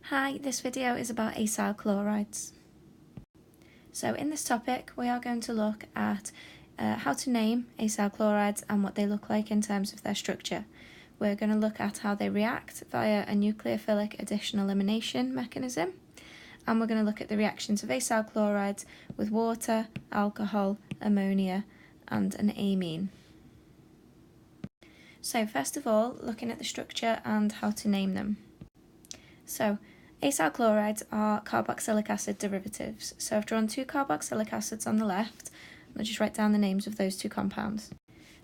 Hi, this video is about acyl chlorides. So in this topic we are going to look at how to name acyl chlorides and what they look like in terms of their structure. We're going to look at how they react via a nucleophilic addition elimination mechanism, and we're going to look at the reactions of acyl chlorides with water, alcohol, ammonia and an amine. So first of all, looking at the structure and how to name them. So acyl chlorides are carboxylic acid derivatives. So I've drawn two carboxylic acids on the left, and I'll just write down the names of those two compounds.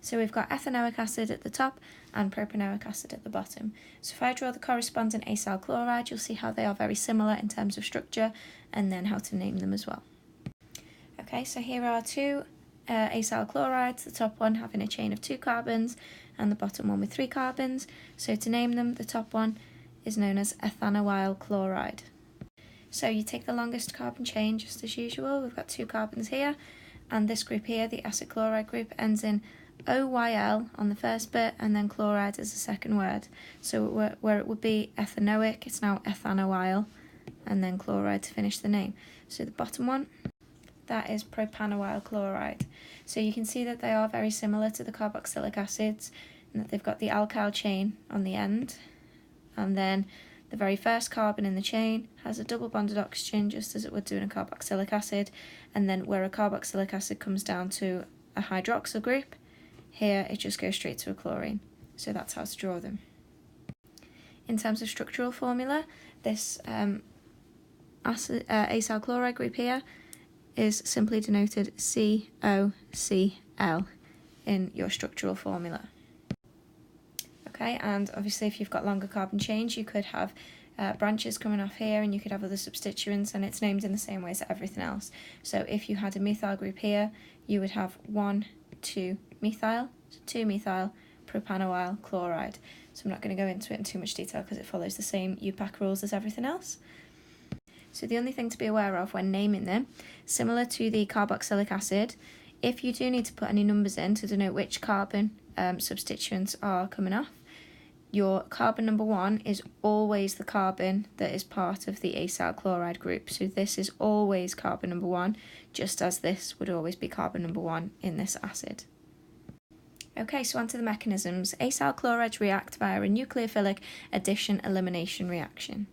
So we've got ethanoic acid at the top and propanoic acid at the bottom. So if I draw the corresponding acyl chloride, you'll see how they are very similar in terms of structure and then how to name them as well. Okay, so here are two acyl chlorides, the top one having a chain of 2 carbons and the bottom one with 3 carbons. So to name them, the top one is known as ethanoyl chloride. So you take the longest carbon chain just as usual. We've got 2 carbons here, and this group here, the acid chloride group, ends in OYL on the first bit, and then chloride is the second word. So where it would be ethanoic, it's now ethanoyl, and then chloride to finish the name. So the bottom one, that is propanoyl chloride. So you can see that they are very similar to the carboxylic acids, and that they've got the alkyl chain on the end. And then the very first carbon in the chain has a double bonded oxygen, just as it would do in a carboxylic acid, and then where a carboxylic acid comes down to a hydroxyl group, here it just goes straight to a chlorine. So that's how to draw them. In terms of structural formula, this acyl chloride group here is simply denoted COCl in your structural formula. Okay, and obviously if you've got longer carbon chains, you could have branches coming off here, and you could have other substituents, and it's named in the same way as everything else. So if you had a methyl group here, you would have 1,2-methyl, 2-methyl propanoyl chloride. So I'm not going to go into it in too much detail because it follows the same UPAC rules as everything else. So the only thing to be aware of when naming them, similar to the carboxylic acid, if you do need to put any numbers in to denote which carbon substituents are coming off, your carbon number 1 is always the carbon that is part of the acyl chloride group. So this is always carbon number 1, just as this would always be carbon number 1 in this acid. Okay, so onto the mechanisms. Acyl chlorides react via a nucleophilic addition elimination reaction.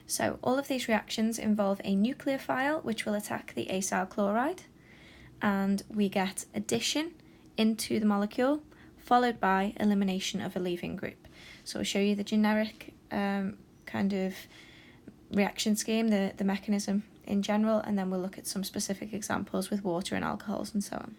So all of these reactions involve a nucleophile which will attack the acyl chloride, and we get addition into the molecule followed by elimination of a leaving group. So I'll show you the generic kind of reaction scheme, the mechanism in general, and then we'll look at some specific examples with water and alcohols and so on.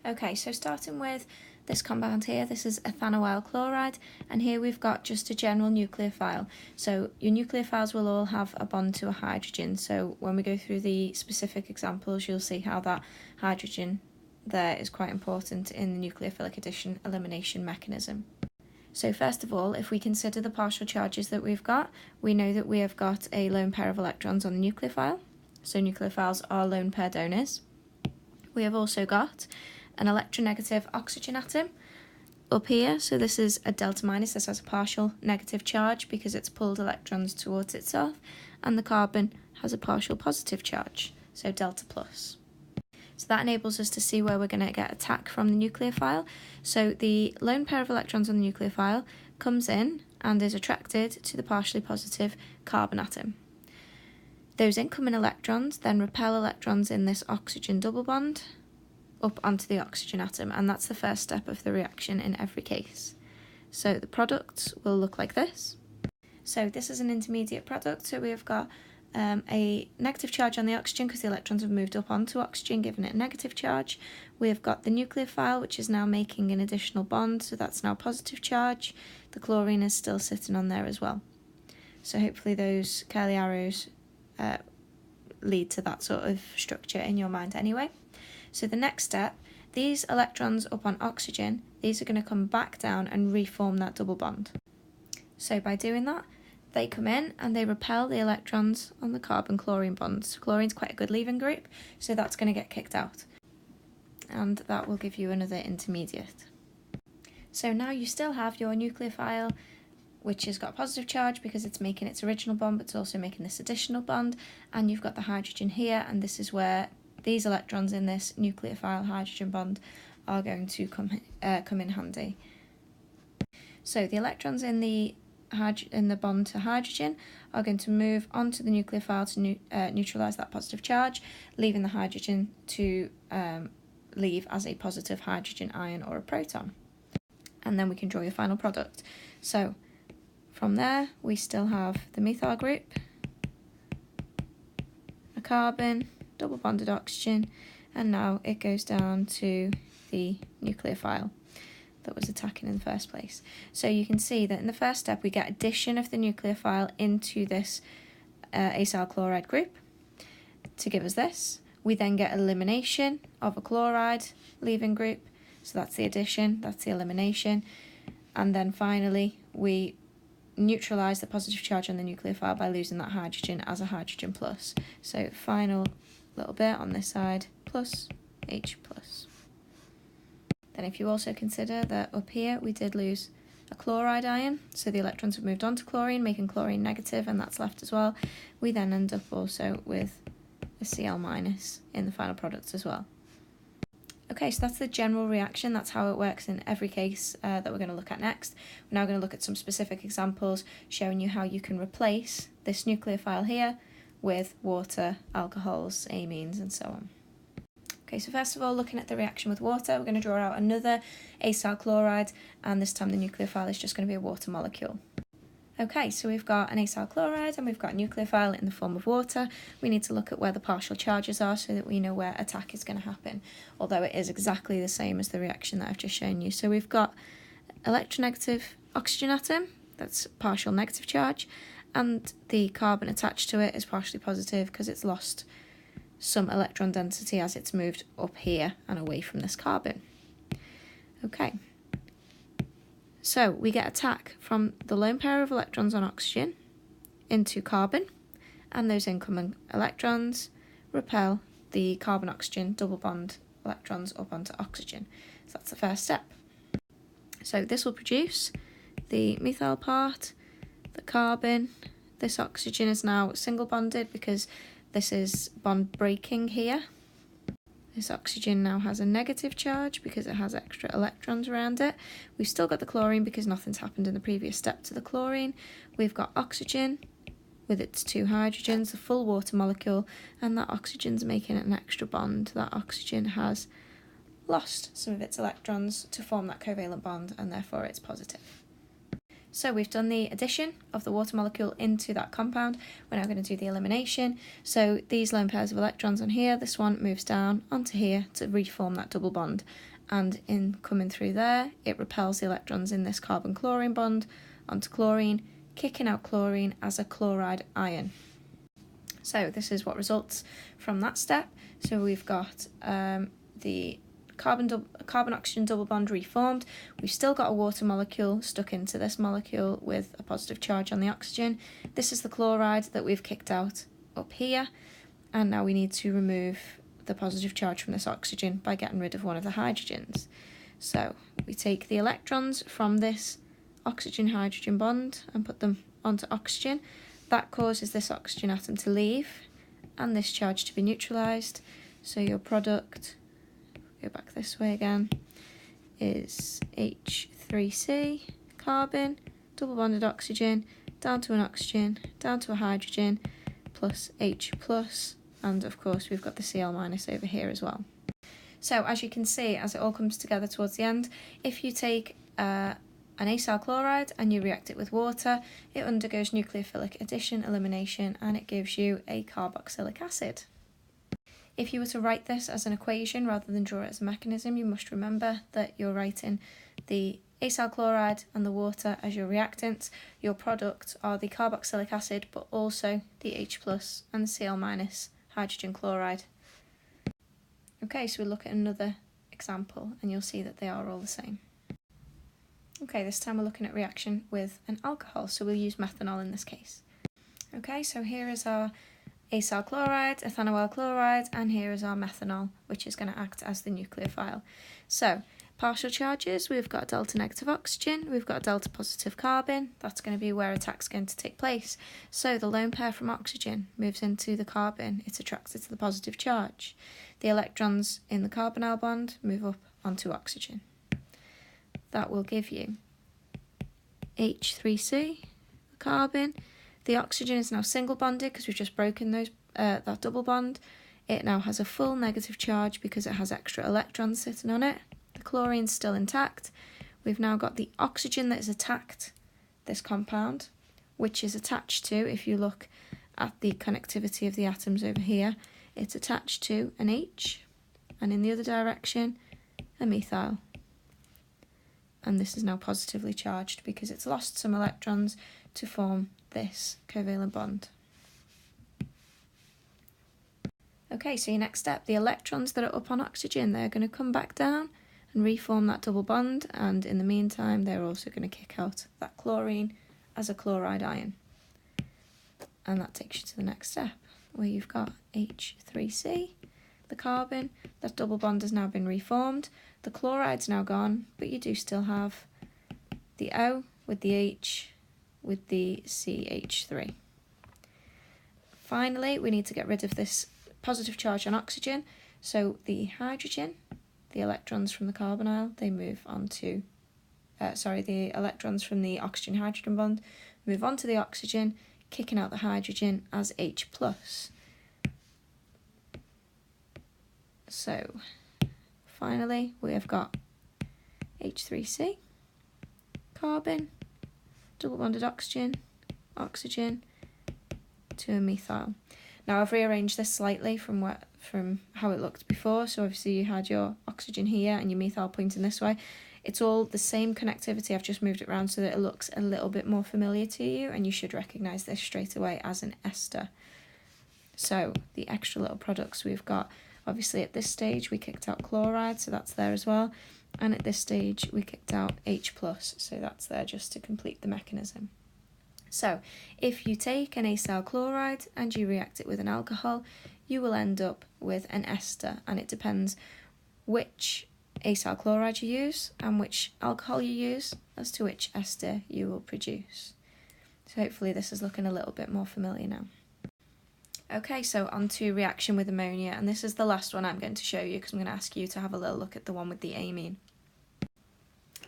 Okay, so starting with this compound here, this is ethanoyl chloride, and here we've got just a general nucleophile. So your nucleophiles will all have a bond to a hydrogen, so when we go through the specific examples, you'll see how that hydrogen there is quite important in the nucleophilic addition elimination mechanism. So first of all, if we consider the partial charges that we've got, we know that we have got a lone pair of electrons on the nucleophile, so nucleophiles are lone pair donors. We have also got an electronegative oxygen atom up here, so this is a delta minus, this has a partial negative charge because it's pulled electrons towards itself, and the carbon has a partial positive charge, so delta plus. So that enables us to see where we're going to get attack from the nucleophile. So the lone pair of electrons on the nucleophile comes in and is attracted to the partially positive carbon atom. Those incoming electrons then repel electrons in this oxygen double bond up onto the oxygen atom, and that's the first step of the reaction in every case. So the products will look like this. So this is an intermediate product, so we have got a negative charge on the oxygen because the electrons have moved up onto oxygen, giving it a negative charge. We have got the nucleophile, which is now making an additional bond, so that's now positive charge. The chlorine is still sitting on there as well. So hopefully those curly arrows lead to that sort of structure in your mind anyway. So the next step, these electrons up on oxygen, these are going to come back down and reform that double bond. So by doing that, they come in and they repel the electrons on the carbon-chlorine bonds. Chlorine's quite a good leaving group, so that's going to get kicked out. And that will give you another intermediate. So now you still have your nucleophile which has got a positive charge because it's making its original bond, but it's also making this additional bond. And you've got the hydrogen here, and this is where these electrons in this nucleophile hydrogen bond are going to come in handy. So the electrons in the bond to hydrogen are going to move onto the nucleophile to neutralise that positive charge, leaving the hydrogen to leave as a positive hydrogen ion or a proton. And then we can draw your final product. So from there we still have the methyl group, a carbon, double bonded oxygen, and now it goes down to the nucleophile that was attacking in the first place. So you can see that in the first step we get addition of the nucleophile into this acyl chloride group to give us this. We then get elimination of a chloride leaving group, so that's the addition, that's the elimination, and then finally we neutralise the positive charge on the nucleophile by losing that hydrogen as a hydrogen plus. So final little bit on this side, plus H plus. Then if you also consider that up here we did lose a chloride ion, so the electrons have moved on to chlorine, making chlorine negative, and that's left as well, we then end up also with a Cl minus in the final product as well. Okay, so that's the general reaction. That's how it works in every case that we're going to look at next. We're now going to look at some specific examples showing you how you can replace this nucleophile here with water, alcohols, amines, and so on. Okay, so first of all, looking at the reaction with water, we're going to draw out another acyl chloride, and this time the nucleophile is just going to be a water molecule. Okay, so we've got an acyl chloride and we've got a nucleophile in the form of water. We need to look at where the partial charges are so that we know where attack is going to happen, although it is exactly the same as the reaction that I've just shown you. So we've got electronegative oxygen atom, that's partial negative charge, and the carbon attached to it is partially positive because it's lost some electron density as it's moved up here and away from this carbon. Okay. So we get attack from the lone pair of electrons on oxygen into carbon, and those incoming electrons repel the carbon-oxygen double bond electrons up onto oxygen. So that's the first step. So this will produce the methyl part, the carbon. This oxygen is now single bonded because this is bond breaking here. This oxygen now has a negative charge because it has extra electrons around it. We've still got the chlorine because nothing's happened in the previous step to the chlorine. We've got oxygen with its two hydrogens, the full water molecule, and that oxygen's making an extra bond. That oxygen has lost some of its electrons to form that covalent bond, and therefore it's positive. So we've done the addition of the water molecule into that compound. We're now going to do the elimination. So these lone pairs of electrons on here, this one moves down onto here to reform that double bond. And in coming through there, it repels the electrons in this carbon-chlorine bond onto chlorine, kicking out chlorine as a chloride ion. So this is what results from that step. So we've got the carbon-oxygen double bond reformed. We've still got a water molecule stuck into this molecule with a positive charge on the oxygen. This is the chloride that we've kicked out up here, and now we need to remove the positive charge from this oxygen by getting rid of one of the hydrogens. So we take the electrons from this oxygen-hydrogen bond and put them onto oxygen. That causes this oxygen atom to leave and this charge to be neutralised. So your product, go back this way again, is H3C, carbon, double bonded oxygen, down to an oxygen, down to a hydrogen, plus H plus, and of course we've got the Cl minus over here as well. So as you can see, as it all comes together towards the end, if you take an acyl chloride and you react it with water, it undergoes nucleophilic addition, elimination, and it gives you a carboxylic acid. If you were to write this as an equation rather than draw it as a mechanism, you must remember that you're writing the acyl chloride and the water as your reactants. Your product are the carboxylic acid, but also the H plus and the Cl minus hydrogen chloride. Okay, so we'll look at another example and you'll see that they are all the same. Okay, this time we're looking at reaction with an alcohol, so we'll use methanol in this case. Okay, so here is our acyl chloride, ethanoyl chloride, and here is our methanol, which is going to act as the nucleophile. So partial charges, we've got delta negative oxygen, we've got delta positive carbon. That's going to be where attack's going to take place. So the lone pair from oxygen moves into the carbon, it's attracted to the positive charge. The electrons in the carbonyl bond move up onto oxygen. That will give you H3C, carbon. The oxygen is now single bonded because we've just broken that double bond. It now has a full negative charge because it has extra electrons sitting on it. The chlorine's still intact. We've now got the oxygen that has attacked this compound, which is attached to, if you look at the connectivity of the atoms over here, it's attached to an H, and in the other direction, a methyl. And this is now positively charged because it's lost some electrons to form this covalent bond. Okay, so your next step, the electrons that are up on oxygen, they're going to come back down and reform that double bond, and in the meantime they're also going to kick out that chlorine as a chloride ion. And that takes you to the next step, where you've got H3C, the carbon, that double bond has now been reformed, the chloride's now gone, but you do still have the O with the H with the CH3. Finally, we need to get rid of this positive charge on oxygen, so the hydrogen, the electrons from the carbonyl, they move on to, the electrons from the oxygen-hydrogen bond move on to the oxygen, kicking out the hydrogen as H+. So, finally, we have got H3C, carbon, double bonded oxygen, oxygen to a methyl. Now I've rearranged this slightly from how it looked before, so obviously you had your oxygen here and your methyl pointing this way. It's all the same connectivity, I've just moved it around so that it looks a little bit more familiar to you, and you should recognise this straight away as an ester. So the extra little products we've got, obviously at this stage we kicked out chloride, so that's there as well, and at this stage we kicked out H+, so that's there just to complete the mechanism. So if you take an acyl chloride and you react it with an alcohol, you will end up with an ester, and it depends which acyl chloride you use and which alcohol you use as to which ester you will produce. So hopefully this is looking a little bit more familiar now. Okay, so on to reaction with ammonia, and this is the last one I'm going to show you because I'm going to ask you to have a little look at the one with the amine.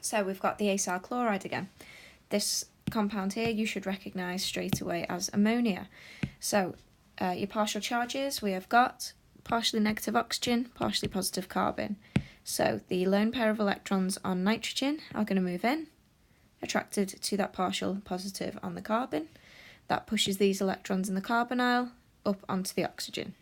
So we've got the acyl chloride again. This compound here you should recognise straight away as ammonia. So your partial charges, we have got partially negative oxygen, partially positive carbon. So the lone pair of electrons on nitrogen are going to move in, attracted to that partial positive on the carbon. That pushes these electrons in the carbonyl up onto the oxygen.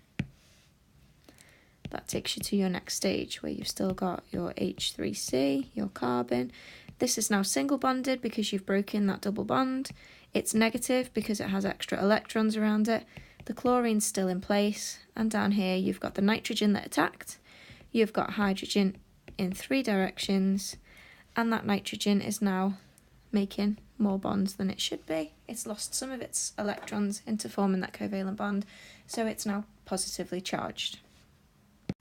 That takes you to your next stage, where you've still got your H3C, your carbon. This is now single bonded because you've broken that double bond. It's negative because it has extra electrons around it. The chlorine's still in place, and down here you've got the nitrogen that attacked. You've got hydrogen in 3 directions, and that nitrogen is now making more bonds than it should be. It's lost some of its electrons into forming that covalent bond, so it's now positively charged.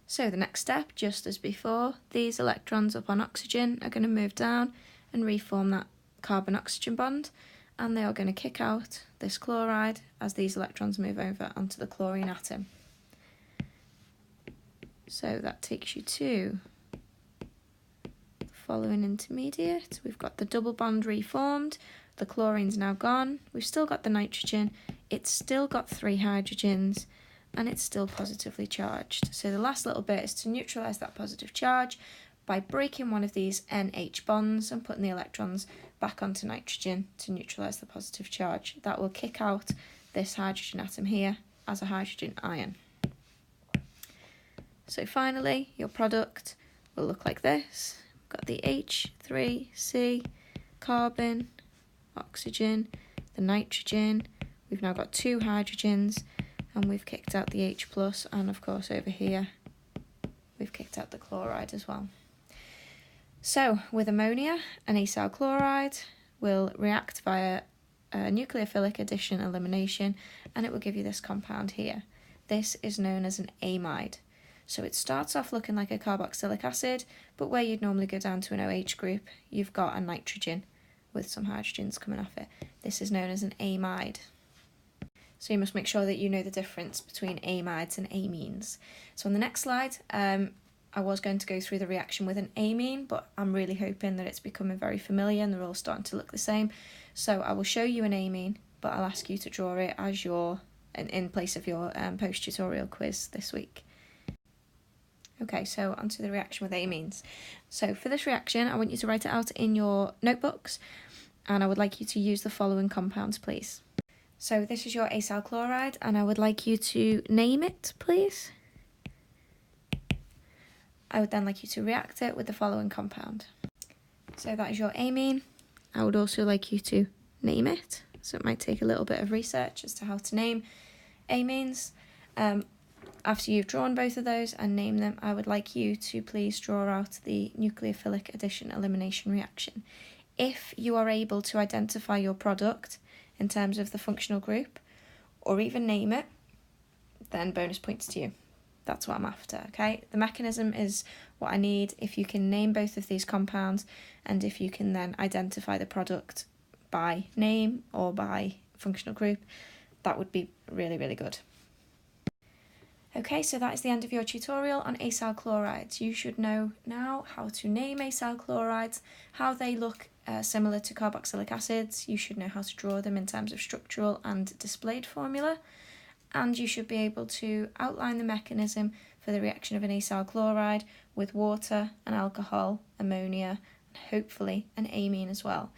So the next step, just as before, these electrons up on oxygen are going to move down and reform that carbon-oxygen bond, and they are going to kick out this chloride as these electrons move over onto the chlorine atom. So that takes you to the following intermediate. We've got the double bond reformed, the chlorine's now gone, we've still got the nitrogen, it's still got 3 hydrogens, and it's still positively charged. So the last little bit is to neutralise that positive charge by breaking one of these NH bonds and putting the electrons back onto nitrogen to neutralise the positive charge. That will kick out this hydrogen atom here as a hydrogen ion. So finally, your product will look like this. We've got the H3C, carbon, oxygen, the nitrogen. We've now got 2 hydrogens, and we've kicked out the H+, and of course over here we've kicked out the chloride as well. So with ammonia, an acyl chloride will react via nucleophilic addition elimination, and it will give you this compound here. This is known as an amide. So it starts off looking like a carboxylic acid, but where you'd normally go down to an OH group, you've got a nitrogen with some hydrogens coming off it. This is known as an amide. So you must make sure that you know the difference between amides and amines. So on the next slide, I was going to go through the reaction with an amine, but I'm really hoping that it's becoming very familiar and they're all starting to look the same. So I will show you an amine, but I'll ask you to draw it as your in place of your post-tutorial quiz this week. Okay, so onto the reaction with amines. So for this reaction, I want you to write it out in your notebooks, and I would like you to use the following compounds, please. So this is your acyl chloride, and I would like you to name it, please. I would then like you to react it with the following compound. So that is your amine. I would also like you to name it. So it might take a little bit of research as to how to name amines. After you've drawn both of those and named them, I would like you to please draw out the nucleophilic addition elimination reaction. If you are able to identify your product in terms of the functional group, or even name it, then bonus points to you. That's what I'm after, okay? The mechanism is what I need. If you can name both of these compounds, and if you can then identify the product by name or by functional group, that would be really, really good. Okay, so that is the end of your tutorial on acyl chlorides. You should know now how to name acyl chlorides, how they look similar to carboxylic acids. You should know how to draw them in terms of structural and displayed formula. And you should be able to outline the mechanism for the reaction of an acyl chloride with water, an alcohol, ammonia, and hopefully an amine as well.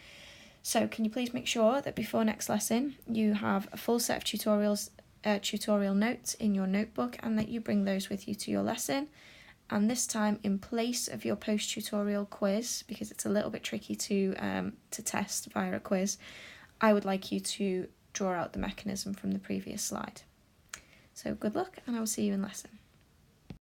So can you please make sure that before next lesson you have a full set of tutorial notes in your notebook, and that you bring those with you to your lesson. And this time, in place of your post-tutorial quiz, because it's a little bit tricky to test via a quiz, I would like you to draw out the mechanism from the previous slide. So good luck, and I will see you in lesson.